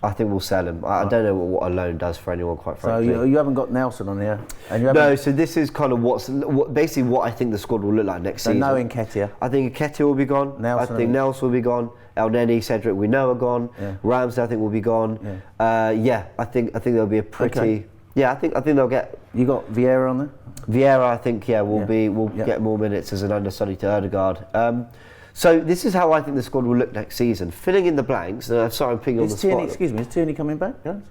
I think we'll sell him. I don't know what a loan does for anyone, quite frankly. So you haven't got Nelson on here? And you no, so this is kind of basically what I think the squad will look like next season. So no Nketiah? I think Nketiah will be gone. Nelson, I think Nelson will be gone. El Neni, Cedric, we know are gone. Yeah. Ramsey, I think, will be gone. Yeah. I think there'll be a pretty... Okay. Yeah, I think they'll get... You got Vieira on there? Vieira, I think, will get more minutes as an understudy to Ødegaard. So this is how I think the squad will look next season. Filling in the blanks, and I'm sorry I'm picking on the spot. Excuse me, is Tierney coming back, guys?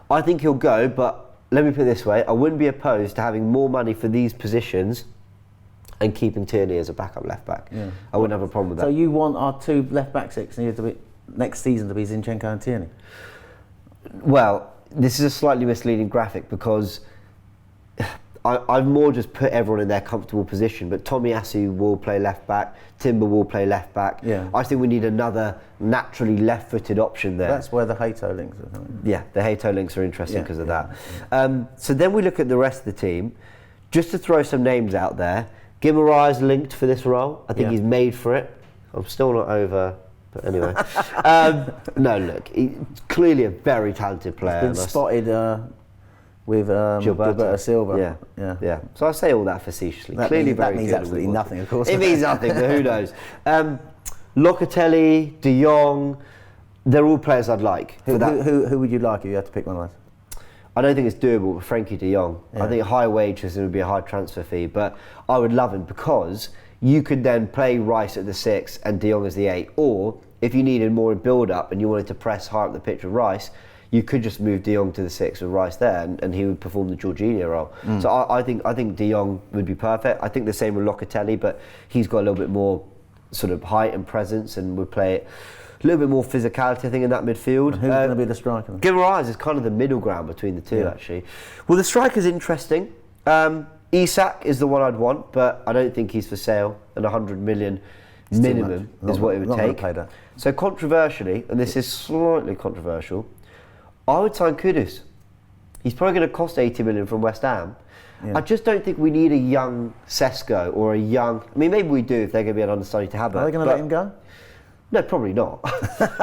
I think he'll go, but let me put it this way, I wouldn't be opposed to having more money for these positions and keeping Tierney as a backup left back. Yeah. I wouldn't have a problem with that. So you want our two left back six next season to be Zinchenko and Tierney? Well, this is a slightly misleading graphic because I've more just put everyone in their comfortable position, but Tomiyasu will play left back, Timber will play left back. Yeah. I think we need another naturally left-footed option there. That's where the Hato links are coming. Yeah, the Hato links are interesting because of that. So then we look at the rest of the team. Just to throw some names out there, Guimaraes linked for this role. I think he's made for it. I'm still not over, but anyway. No, look, he's clearly a very talented player. He's been spotted with Gilberto Silva. Yeah. So I say all that facetiously. That means absolutely nothing, of course. It means nothing, but who knows? Locatelli, De Jong, they're all players I'd like. Who would you like if you had to pick one of those? I don't think it's doable with Frankie De Jong. I think high wages and it would be a high transfer fee, but I would love him because you could then play Rice at the 6 and De Jong as the 8, or if you needed more build-up and you wanted to press higher up the pitch with Rice, you could just move De Jong to the 6 with Rice there, and he would perform the Jorginho role. So I think De Jong would be perfect. I think the same with Locatelli, but he's got a little bit more sort of height and presence, and would play it a little bit more physicality, I think, in that midfield. Who's going to be the striker? Guimaraes is kind of the middle ground between the two, actually. Well, the striker's interesting. Isak is the one I'd want, but I don't think he's for sale, and 100 million minimum is what it would take. Pay that. So controversially, and this is slightly controversial, I would sign Kudus. He's probably going to cost 80 million from West Ham. Yeah. I just don't think we need a young Sesko or a young... I mean, maybe we do if they're going to be an understudy to have it. Are they going to let him go? No, probably not.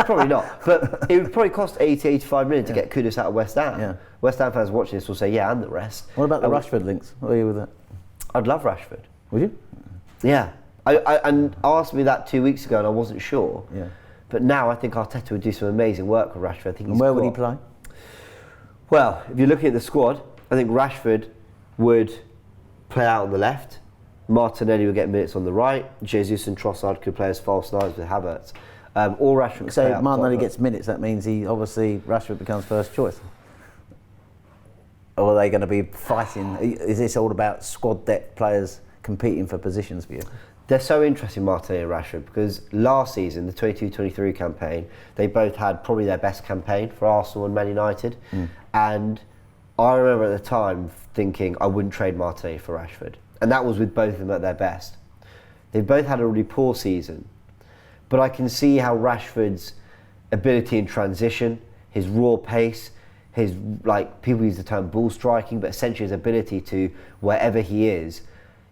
Probably not. But it would probably cost 80, 85 million to get Kudus out of West Ham. Yeah. West Ham fans watching this will say, yeah, and the rest. What about the Rashford links? What are you with that? I'd love Rashford. Would you? Yeah. And asked me that 2 weeks ago and I wasn't sure. Yeah. But now I think Arteta would do some amazing work with Rashford. I think and where would he play? Well, if you're looking at the squad, I think Rashford would play out on the left. Martinelli would get minutes on the right. Jesus and Trossard could play as false nines with Havertz. Or Rashford could play out. So Martinelli gets minutes, that means Rashford becomes first choice. Or are they going to be fighting? Is this all about squad depth players competing for positions for you? They're so interesting, Martinelli and Rashford, because last season, the 22-23 campaign, they both had probably their best campaign for Arsenal and Man United. And I remember at the time thinking I wouldn't trade Martinelli for Rashford. And that was with both of them at their best. They've both had a really poor season. But I can see how Rashford's ability in transition, his raw pace, his, like, people use the term ball striking, but essentially his ability to, wherever he is,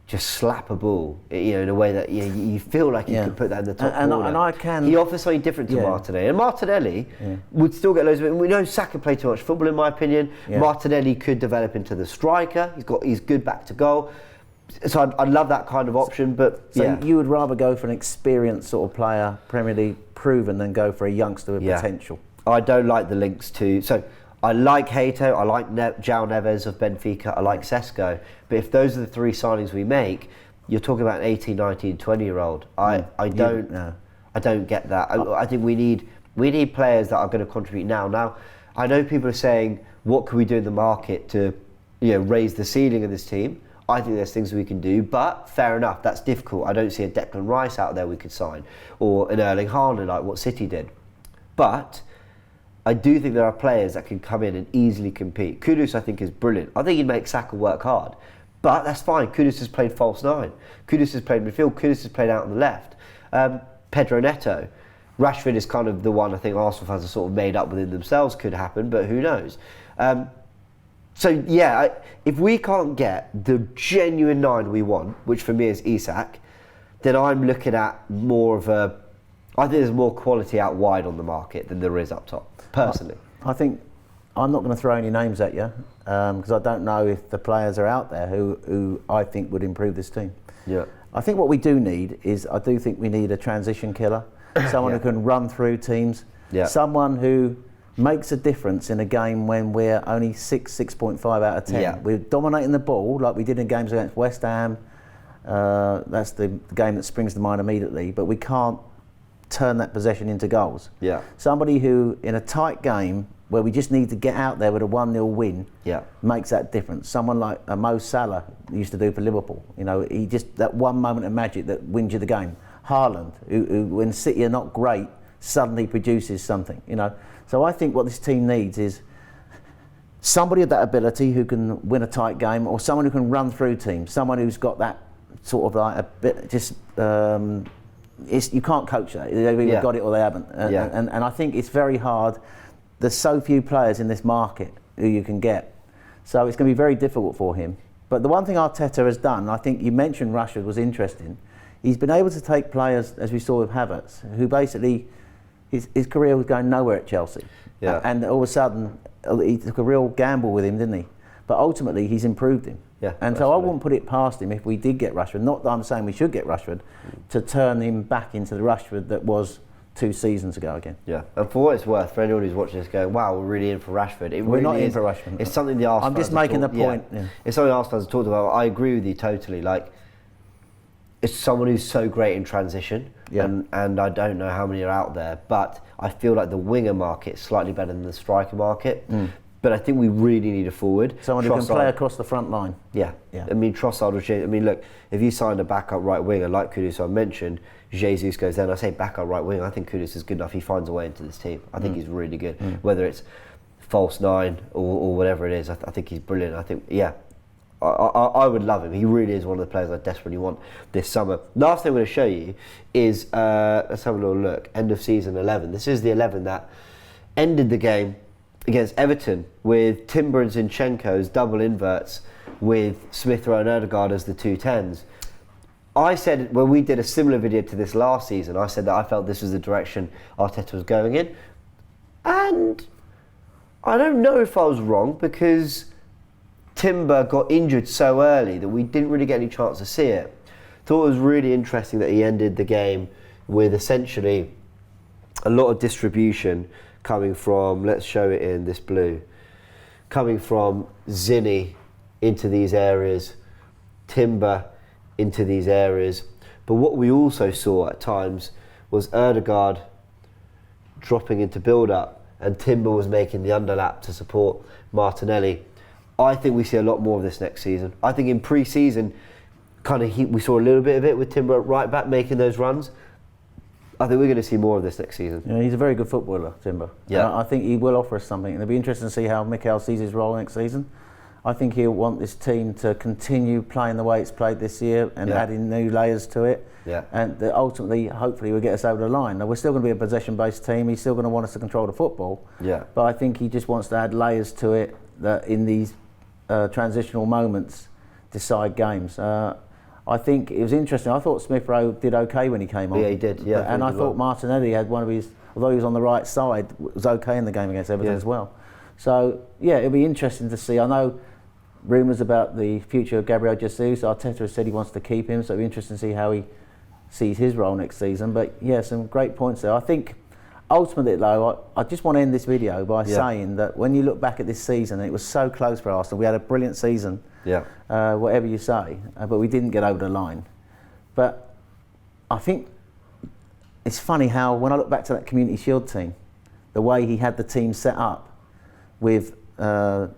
just slap a ball, in a way that you feel like you could put that in the top corner. And I can... He offers something different to Martinelli. And Martinelli would still get loads of it. We know Saka played too much football, in my opinion. Yeah. Martinelli could develop into the striker. He's good back to goal. So I'd love that kind of option, but So you would rather go for an experienced sort of player, Premier League proven, than go for a youngster with potential? I don't like the links to... So I like Hato, I like João Neves of Benfica, I like Sesko, but if those are the three signings we make, you're talking about an 18, 19, 20-year-old. I don't get that. I think we need players that are going to contribute now. Now, I know people are saying, what can we do in the market to raise the ceiling of this team? I think there's things we can do, but fair enough, that's difficult. I don't see a Declan Rice out there we could sign, or an Erling Haaland like what City did. But I do think there are players that can come in and easily compete. Kudus, I think, is brilliant. I think he'd make Saka work hard. But that's fine. Kudus has played false nine. Kudus has played midfield. Kudus has played out on the left. Pedro Neto. Rashford is kind of the one I think Arsenal fans are sort of made up within themselves could happen, but who knows? So yeah, if we can't get the genuine 9 we want, which for me is Isak, then I'm looking at more of a. I think there's more quality out wide on the market than there is up top, personally. I think I'm not going to throw any names at you because I don't know if the players are out there who I think would improve this team. Yeah. I think what we do need is, I do think we need a transition killer, someone who can run through teams, someone who makes a difference in a game when we're only 6.5 out of 10. Yeah. We're dominating the ball like we did in games against West Ham. That's the game that springs to mind immediately, but we can't turn that possession into goals. Yeah. Somebody who, in a tight game where we just need to get out there with a 1-0 win, makes that difference. Someone like Mo Salah used to do for Liverpool. You know, he just, that one moment of magic that wins you the game. Haaland, who when City are not great, suddenly produces something. You know, so I think what this team needs is somebody of that ability who can win a tight game, or someone who can run through teams. Someone who's got that sort of like a bit just. You can't coach that. They've either got it or they haven't. And I think it's very hard. There's so few players in this market who you can get. So it's going to be very difficult for him. But the one thing Arteta has done, I think you mentioned Rashford was interesting, he's been able to take players, as we saw with Havertz, who basically, his career was going nowhere at Chelsea. Yeah. And all of a sudden, he took a real gamble with him, didn't he? But ultimately, he's improved him. Yeah, and so I wouldn't put it past him if we did get Rashford, not that I'm saying we should get Rashford, to turn him back into the Rashford that was 2 seasons ago again. Yeah, and for what it's worth, for anyone who's watching this going, wow, we're really in for Rashford. We're not in for Rashford. It's something the Arsenal I'm just making the point. Yeah. It's something Arsenal has talked about. I agree with you totally. Like, it's someone who's so great in transition, and I don't know how many are out there, but I feel like the winger market is slightly better than the striker market. But I think we really need a forward. Someone who can play across the front line. Yeah. I mean, Trossard or Jesus. I mean, look, if you signed a backup right winger like Kudus, I mentioned, Jesus goes there, and I say backup right winger, I think Kudus is good enough. He finds a way into this team. I think he's really good. Whether it's false 9 or whatever it is, I think he's brilliant. I think, I would love him. He really is one of the players I desperately want this summer. Last thing I'm going to show you is, let's have a little look, end of season 11. This is the 11 that ended the game against Everton with Timber and Zinchenko's double inverts with Smith Rowe and Ødegaard as the 2 10s. I said, when we did a similar video to this last season, I said that I felt this was the direction Arteta was going in. And I don't know if I was wrong, because Timber got injured so early that we didn't really get any chance to see it. Thought it was really interesting that he ended the game with essentially a lot of distribution coming from, let's show it in this blue, coming from Zinni into these areas, Timber into these areas. But what we also saw at times was Ødegaard dropping into build-up, and Timber was making the underlap to support Martinelli. I think we see a lot more of this next season. I think in pre-season, we saw a little bit of it with Timber at right back making those runs. I think we're going to see more of this next season. Yeah, he's a very good footballer, Timber. Yeah, I think he will offer us something. It'll be interesting to see how Mikel sees his role next season. I think he'll want this team to continue playing the way it's played this year and adding new layers to it. Yeah. And ultimately, hopefully, will get us over the line. Now, we're still going to be a possession-based team. He's still going to want us to control the football. Yeah. But I think he just wants to add layers to it that in these transitional moments decide games. I think it was interesting. I thought Smith Rowe did okay when he came on. Yeah, he did. Yeah, and I thought Martinelli had one of his, although he was on the right side, was okay in the game against Everton as well. So yeah, it'll be interesting to see. I know rumours about the future of Gabriel Jesus. Arteta has said he wants to keep him, so it'll be interesting to see how he sees his role next season. But yeah, some great points there. I think ultimately, though, I just want to end this video by saying that when you look back at this season, it was so close for Arsenal. We had a brilliant season. Yeah. Whatever you say, but we didn't get over the line. But I think it's funny how when I look back to that Community Shield team, the way he had the team set up with that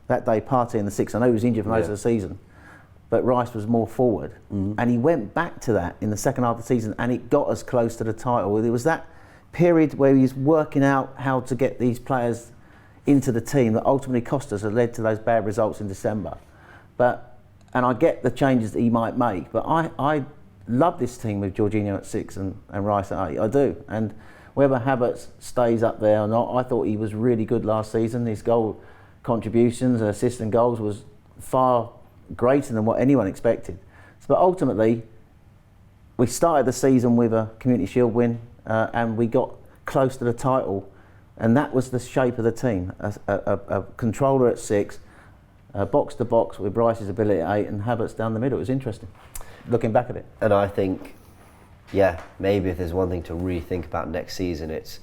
day Partey in the 6. I know he was injured for most of the season, but Rice was more forward, and he went back to that in the second half of the season, and it got us close to the title. It was that period where he was working out how to get these players into the team that ultimately cost us and led to those bad results in December. And I get the changes that he might make, but I love this team with Jorginho at 6 and Rice at 8. I do. And whether Havertz stays up there or not, I thought he was really good last season. His goal contributions, assists and goals was far greater than what anyone expected. But ultimately, we started the season with a Community Shield win and we got close to the title, and that was the shape of the team. A controller at 6, box to box with Bryce's ability at 8 and Havertz down the middle. It was interesting, looking back at it. And I think, maybe if there's one thing to really think about next season, it's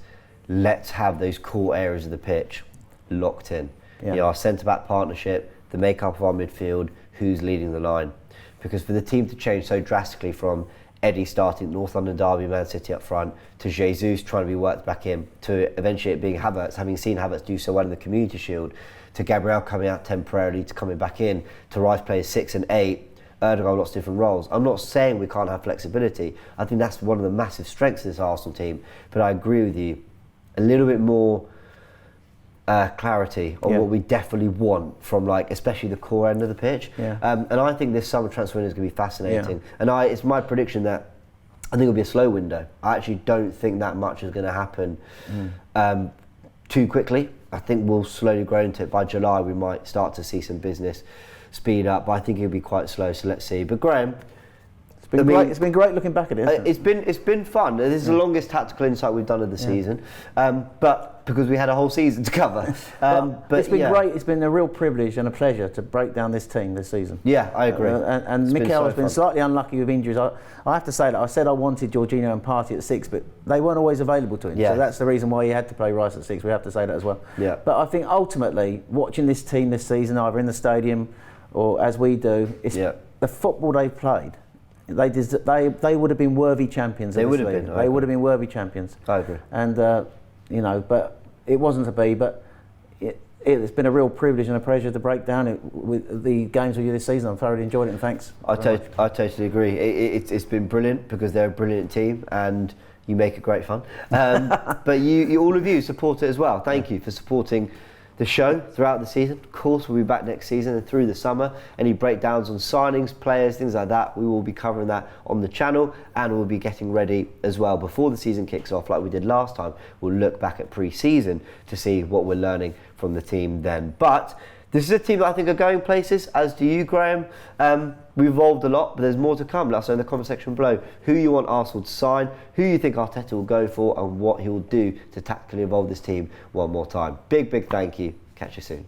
let's have those core areas of the pitch locked in. Yeah. Our centre-back partnership, the makeup of our midfield, who's leading the line. Because for the team to change so drastically from Eddie starting North London derby, Man City up front, to Jesus trying to be worked back in, to eventually it being Havertz, having seen Havertz do so well in the Community Shield, to Gabriel coming out temporarily, to coming back in, to Rice playing 6 and 8, Erdogan lots of different roles. I'm not saying we can't have flexibility. I think that's one of the massive strengths of this Arsenal team. But I agree with you, a little bit more clarity on what we definitely want from, especially the core end of the pitch. Yeah. And I think this summer transfer window is going to be fascinating. And it's my prediction that I think it'll be a slow window. I actually don't think that much is going to happen too quickly. I think we'll slowly grow into it. By July, we might start to see some business speed up, but I think it'll be quite slow. So let's see. But Graham, it's been great looking back at it. It's been fun. This is the longest tactical insight we've done of the season, but because we had a whole season to cover. But it's been great. It's been a real privilege and a pleasure to break down this team this season. Yeah, I agree. And Mikel has been slightly unlucky with injuries. I have to say that I said I wanted Jorginho and Partey at 6, but they weren't always available to him. Yeah. So that's the reason why he had to play Rice at 6. We have to say that as well. Yeah. But I think ultimately, watching this team this season, either in the stadium or as we do, it's the football they've played. They would have been worthy champions. They would have been. They would have been worthy champions. I agree. And but it wasn't to be. But it's been a real privilege and a pleasure to break down it with the games with you this season. I've thoroughly enjoyed it, and thanks. I totally agree. It's been brilliant because they're a brilliant team and you make it great fun. But you all of you support it as well. Thank you for supporting the show throughout the season. Of course, we'll be back next season and through the summer. Any breakdowns on signings, players, things like that, we will be covering that on the channel, and we'll be getting ready as well before the season kicks off like we did last time. We'll look back at pre-season to see what we're learning from the team then. But this is a team that I think are going places, as do you, Graham. We've evolved a lot, but there's more to come. Let us know in the comment section below who you want Arsenal to sign, who you think Arteta will go for, and what he will do to tactically evolve this team one more time. Big thank you. Catch you soon.